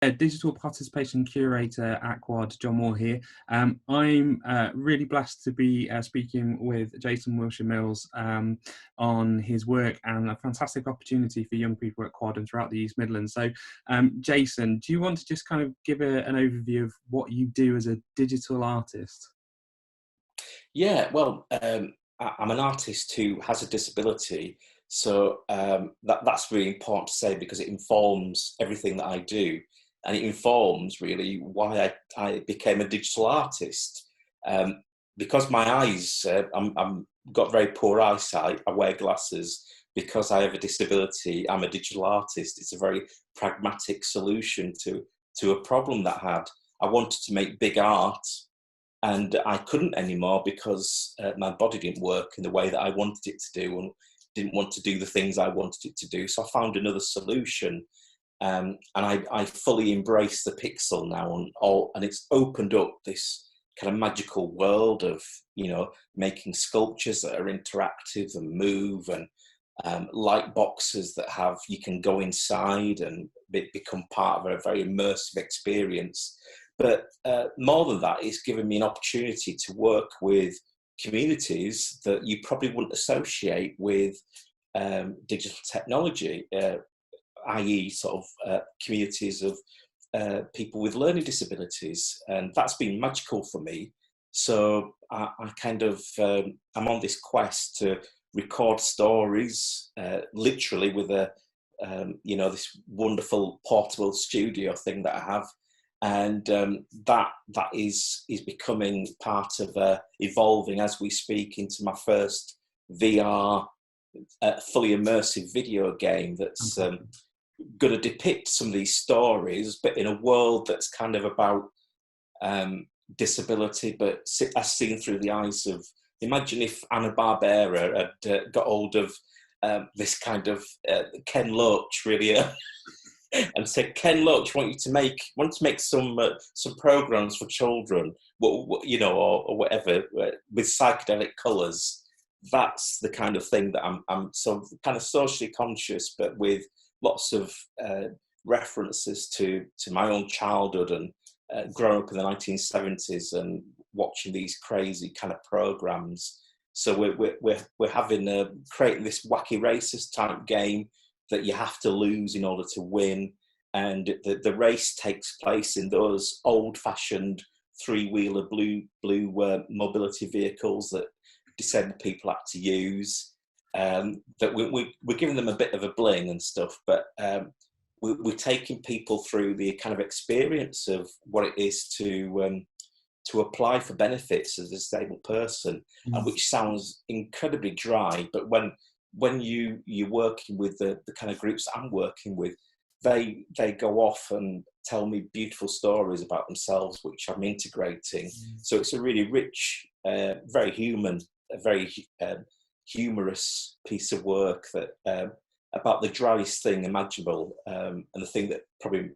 Digital participation curator at QUAD, John Moore here. I'm really blessed to be speaking with Jason Wilsher-Mills on his work, and a fantastic opportunity for young people at QUAD and throughout the East Midlands. So, Jason, do you want to just kind of give an overview of what you do as a digital artist? Yeah, well, I'm an artist who has a disability, so that's really important to say because it informs everything that I do, and it informs really why I became a digital artist. Because my eyes, I'm got very poor eyesight. I wear glasses because I have a disability. I'm a digital artist. It's a very pragmatic solution to a problem that I had. I wanted to make big art, and I couldn't anymore because my body didn't work in the way that I wanted it to do, and didn't want to do the things I wanted it to do. So I found another solution, and I fully embrace the pixel now, and it's opened up this kind of magical world of making sculptures that are interactive and move, and light boxes that you can go inside and become part of a very immersive experience. But more than that, it's given me an opportunity to work with communities that you probably wouldn't associate with digital technology, i.e. sort of communities of people with learning disabilities. And that's been magical for me. So I kind of, I'm on this quest to record stories, literally with this wonderful portable studio thing that I have. And that is becoming part of evolving as we speak into my first VR fully immersive video game that's going to depict some of these stories, but in a world that's kind of about disability, but as seen through the eyes of. Imagine if Hanna-Barbera had got hold of this kind of Ken Loach, really. And said, Ken Loach, want to make some programs for children, or whatever, with psychedelic colours. That's the kind of thing that I'm so kind of socially conscious, but with lots of references to my own childhood and growing up in the 1970s and watching these crazy kind of programs. So we're having creating this wacky racist type game that you have to lose in order to win. And the race takes place in those old-fashioned three-wheeler blue mobility vehicles that disabled people had to use. That we're giving them a bit of a bling and stuff, but we're taking people through the kind of experience of what it is to apply for benefits as a disabled person, and which sounds incredibly dry, but when you're working with the kind of groups I'm working with, they go off and tell me beautiful stories about themselves, which I'm integrating. So it's a really rich, very human, a very humorous piece of work that about the driest thing imaginable, and the thing that probably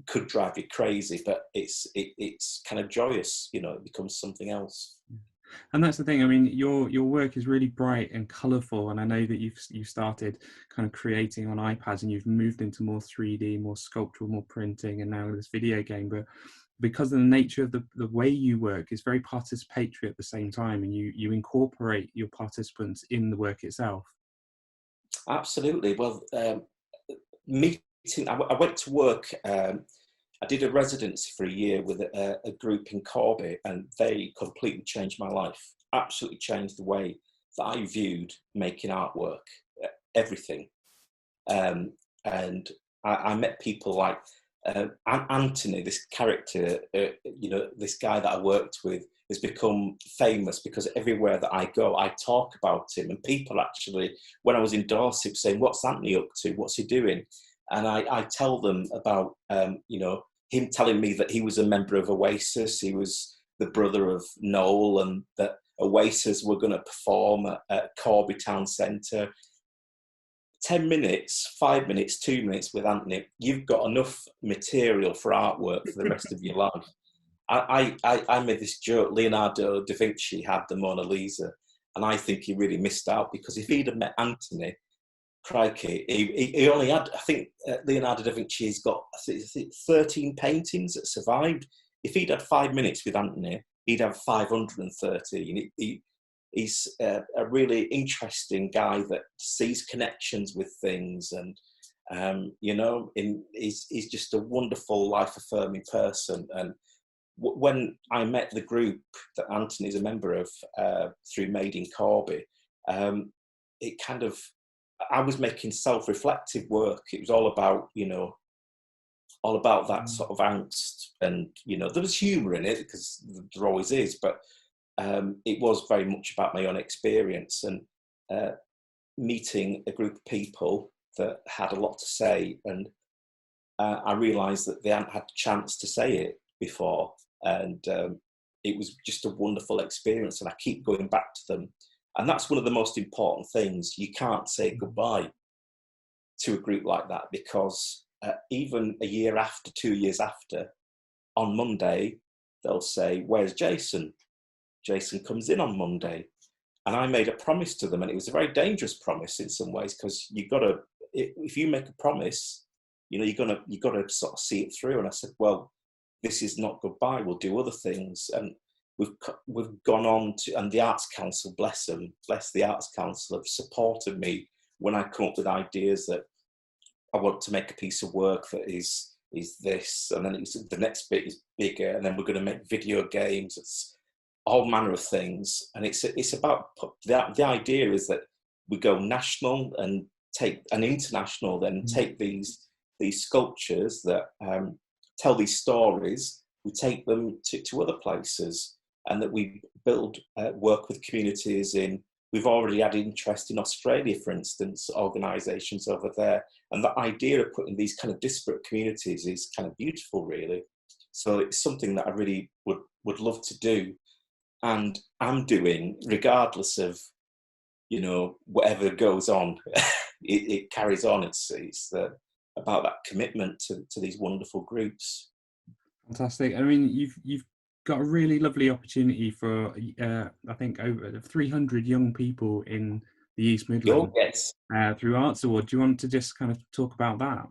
could drive you crazy, but it's kind of joyous. It becomes something else. And that's the thing. I mean, your work is really bright and colourful, and I know that you've started kind of creating on iPads, and you've moved into more 3D, more sculptural, more printing, and now this video game. But because of the nature of the way you work, it's very participatory at the same time, and you incorporate your participants in the work itself. Absolutely. Well, I went to work. I did a residency for a year with a group in Corby, and they completely changed my life. Absolutely changed the way that I viewed making artwork, everything. And I met people like Anthony, this character, this guy that I worked with has become famous because everywhere that I go, I talk about him. And people actually, when I was in Dorset, saying, "What's Anthony up to? What's he doing?" And I tell them about, him telling me that he was a member of Oasis. He was the brother of Noel, and that Oasis were going to perform at Corby Town Centre. 10 minutes, 5 minutes, 2 minutes with Anthony, you've got enough material for artwork for the rest of your life. I made this joke, Leonardo da Vinci had the Mona Lisa, and I think he really missed out, because if he'd have met Anthony, crikey, he only had, I think, Leonardo da Vinci's got, I think 13 paintings that survived. If he'd had 5 minutes with Anthony, he'd have 530. He's a really interesting guy that sees connections with things, and you know, he's just a wonderful, life-affirming person. And when I met the group that Anthony's a member of through Made in Corby, it kind of, I was making self-reflective work. It was all about, you know, all about that sort of angst, and you know, there was humour in it because there always is, but it was very much about my own experience, and meeting a group of people that had a lot to say, and I realised that they hadn't had a chance to say it before, and it was just a wonderful experience, and I keep going back to them. And that's one of the most important things. You can't say goodbye to a group like that, because even a year after, 2 years after, on Monday, they'll say, "Where's Jason?" Jason comes in on Monday. And I made a promise to them, and it was a very dangerous promise in some ways, because you've got to, if you make a promise, you know, you've got to sort of see it through. And I said, well, this is not goodbye, we'll do other things. And we've gone on to, and the Arts Council, bless them, bless the Arts Council, have supported me when I come up with ideas that I want to make a piece of work that is this, and then the next bit is bigger, and then we're going to make video games. It's all manner of things, and it's about the idea is that we go national and take an international, then take these sculptures that tell these stories, we take them to other places, and that we build work with communities in. We've already had interest in Australia, for instance, organisations over there. And the idea of putting these kind of disparate communities is kind of beautiful, really. So it's something that I really would love to do. And I'm doing, regardless of, you know, whatever goes on, it carries on. It's about that commitment to these wonderful groups. Fantastic. I mean, you've got a really lovely opportunity for I think over 300 young people in the East Midlands through Arts Award. Do you want to just kind of talk about that?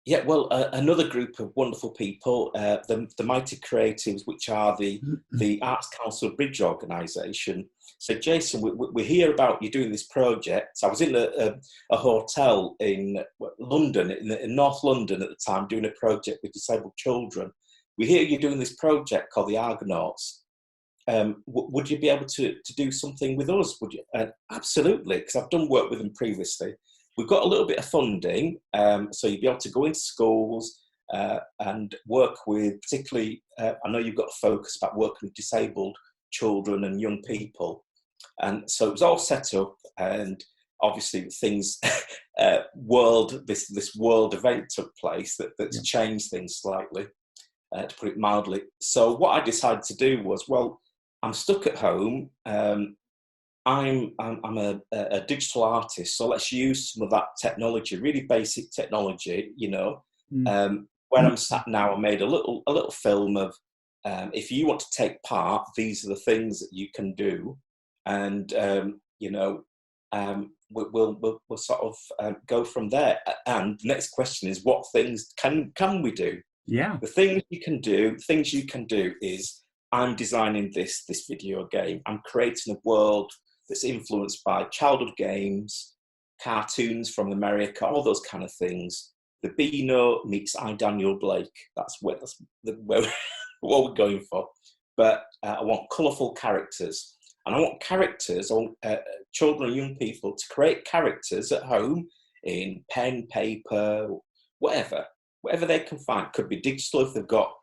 Yeah, well, another group of wonderful people, the Mighty Creatives, which are the Arts Council Bridge organisation. So, Jason, we hear about you doing this project. I was in a hotel in London, in North London at the time, doing a project with disabled children. We hear you're doing this project called the Argonauts. Would you be able to do something with us? Would you? Absolutely, because I've done work with them previously. We've got a little bit of funding, so you'll be able to go into schools and work with, particularly, I know you've got a focus about working with disabled children and young people. And so it was all set up, and obviously things, this world event took place that's changed things slightly, to put it mildly. So what I decided to do was, well, I'm stuck at home. I'm a digital artist, so let's use some of that technology, really basic technology, you know. Where I'm sat now, I made a little film of, if you want to take part, these are the things that you can do, and you know, we'll sort of go from there. And the next question is, what things can we do? Yeah, the things you can do is, I'm designing this video game. I'm creating a world that's influenced by childhood games, cartoons from America, all those kind of things. The Beano meets I, Daniel Blake. That's what we're going for. But I want colourful characters. And I want characters, children and young people, to create characters at home in pen, paper, whatever they can find. Could be digital if they've got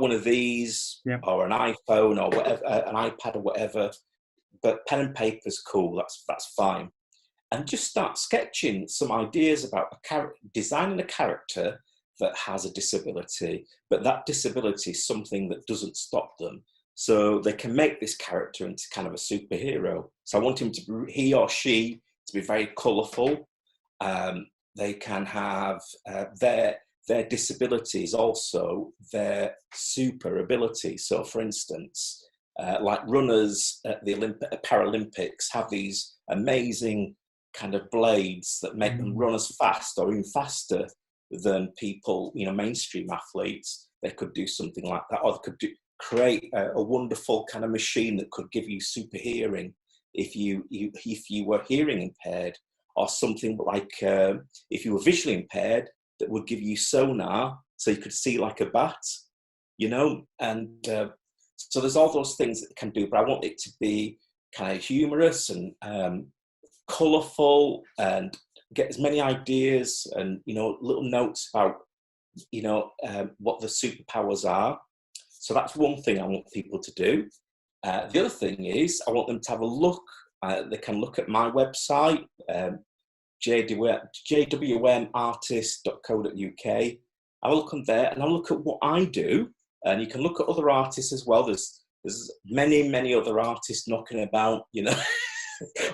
one of these, or an iPhone or whatever, an iPad or whatever. But pen and paper is cool. That's fine. And just start sketching some ideas about designing a character that has a disability, but that disability is something that doesn't stop them. So they can make this character into kind of a superhero. So I want he or she to be very colourful. They can have their disabilities, also their super ability. So, for instance, like runners at the Paralympics have these amazing kind of blades that make them run as fast or even faster than people, you know, mainstream athletes. They could do something like that, or they could create a wonderful kind of machine that could give you super hearing if you were hearing impaired, or something like if you were visually impaired, that would give you sonar so you could see like a bat, you know. And so there's all those things that it can do, but I want it to be kind of humorous and colourful, and get as many ideas and, you know, little notes about, you know, what the superpowers are. So that's one thing I want people to do. The other thing is I want them to have a look. They can look at my website, jwmartist.co.uk. Have a look on there and have a look at what I do. And you can look at other artists as well. There's many other artists knocking about, you know,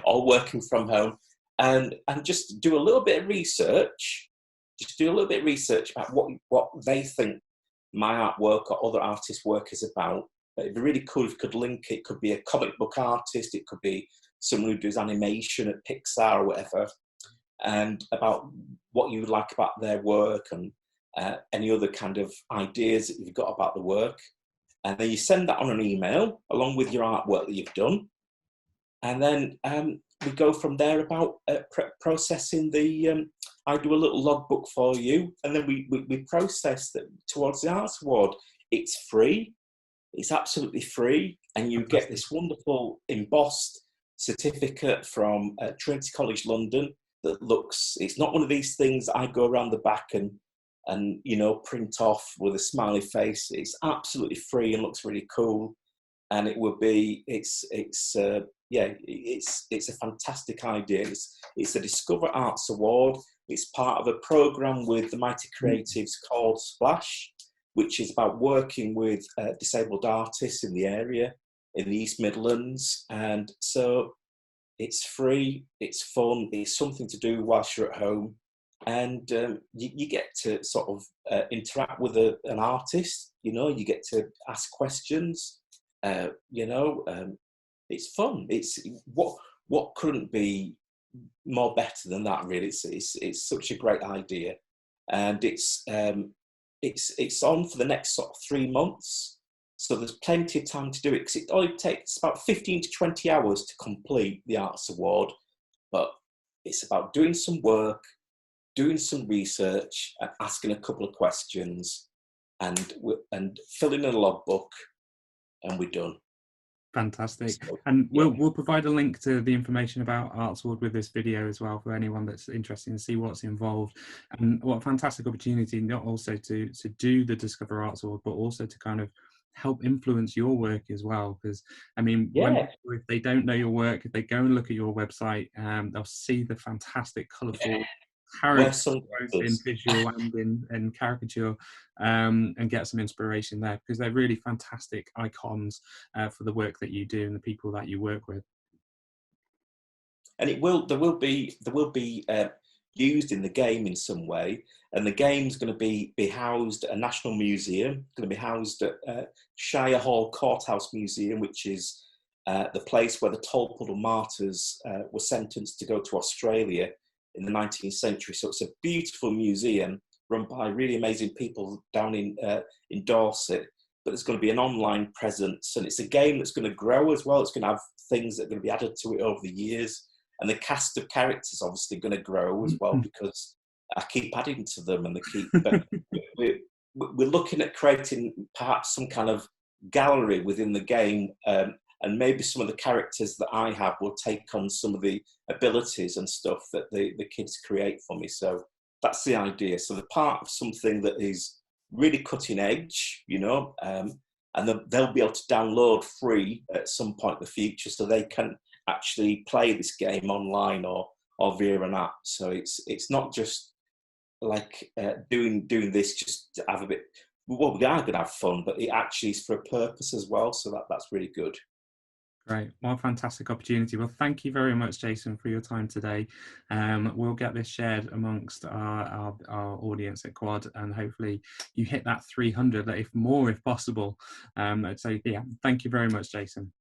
all working from home. And just do a little bit of research. Just do a little bit of research about what they think my artwork or other artists' work is about. It'd be really cool if you could link it. It could be a comic book artist. It could be someone who does animation at Pixar or whatever. And about what you would like about their work, and any other kind of ideas that you've got about the work. And then you send that on an email along with your artwork that you've done. And then we go from there about processing the, I do a little logbook for you, and then we process that towards the Arts Award. It's free. It's absolutely free. And you get this wonderful embossed certificate from Trinity College London that looks, it's not one of these things I go around the back and you know, print off with a smiley face. It's absolutely free and looks really cool. And it will be, it's a fantastic idea. It's a Discover Arts Award. It's part of a programme with the Mighty Creatives called Splash, which is about working with disabled artists in the area, in the East Midlands. And so it's free, it's fun, it's something to do whilst you're at home. And you get to sort of interact with an artist, you know, you get to ask questions, you know, it's fun. It's what couldn't be more better than that, really. It's such a great idea. And it's on for the next sort of 3 months. So there's plenty of time to do it, because it only takes about 15 to 20 hours to complete the Arts Award. But it's about doing some work, doing some research, and asking a couple of questions, and filling in a logbook, and we're done. Fantastic. So, And we'll provide a link to the information about Arts Award with this video as well, for anyone that's interested in see what's involved. And what a fantastic opportunity, not also to do the Discover Arts Award, but also to kind of help influence your work as well. Because I mean, if they don't know your work, if they go and look at your website, they'll see the fantastic colourful characters both in visual and in caricature, and get some inspiration there, because they're really fantastic icons for the work that you do and the people that you work with. And there will be used in the game in some way, and the game's going to be housed at a national museum. Going to be housed at Shire Hall Courthouse Museum, which is the place where the Tolpuddle martyrs were sentenced to go to Australia in the 19th century. So it's a beautiful museum run by really amazing people down in Dorset. But there's going to be an online presence, and it's a game that's going to grow as well. It's going to have things that are going to be added to it over the years. And the cast of characters is obviously going to grow as well, because I keep adding to them, and they keep. But we're looking at creating perhaps some kind of gallery within the game, and maybe some of the characters that I have will take on some of the abilities and stuff that the kids create for me. So that's the idea. So they're part of something that is really cutting edge, you know, and they'll be able to download free at some point in the future, so they can actually play this game online or via an app. So it's not just like doing this just to have a bit. Well, we are going to have fun, but it actually is for a purpose as well. So that's really good. Great. What a fantastic opportunity. Well, thank you very much, Jason, for your time today. We'll get this shared amongst our audience at QUAD, and hopefully you hit that 300, if more, if possible. So yeah, thank you very much, Jason.